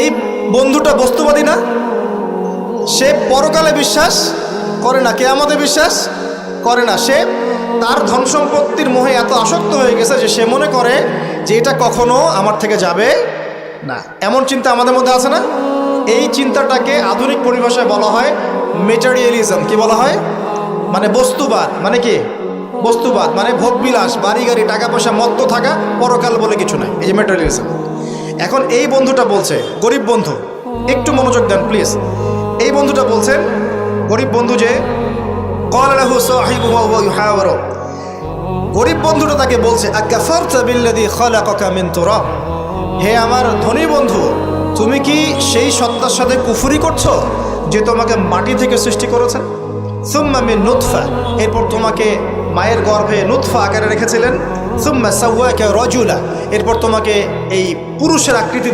এই বন্ধুটা বস্তুবাদী না? সে পরকালে বিশ্বাস করে না, কিয়ামতে বিশ্বাস করে না। সে তার ধন সম্পত্তির মোহে এত আসক্ত হয়ে গেছে যে সে মনে করে যে এটা কখনো আমার থেকে যাবে না। এমন চিন্তা আমাদের মধ্যে আছে না? এই চিন্তাটাকে আধুনিক পরিভাষায় বলা হয় মেটেরিয়ালিজম। কি বলা হয়? মানে বস্তুবাদ। মানে কি বস্তুবাদ? মানে ভোগবিলাস, বাড়ি গাড়ি, টাকা পয়সা, মত্ত থাকা, পরকাল বলে কিছু নাই। এই যে মেটেরিয়ালিজম। এখন এই বন্ধুটা বলছে, গরিব বন্ধু, একটু মনোযোগ দেন প্লিজ। এই বন্ধুটা বলছেন, গরিব বন্ধু যে ক্বালা লাহু সাহিবুহু ওয়া হুয়া ইউহাওয়ারু, গরিব বন্ধুটা তাকে বলছে আকাফারতা বিল্লাযী খালাকাকা মিন তুরাব, হে আমার ধনী বন্ধু, তুমি কি সেই সত্তার সাথে কুফরি করছো যে তোমাকে মাটি থেকে সৃষ্টি করেছেন? সুম্মা মিন নুতফা, এরপর তোমাকে মায়ের গর্ভে নুতফা আকারে রেখেছিলেন। সুম্মা সাওয়াকা রাজুলা, এরপর তোমাকে এই পুরুষের আকৃতি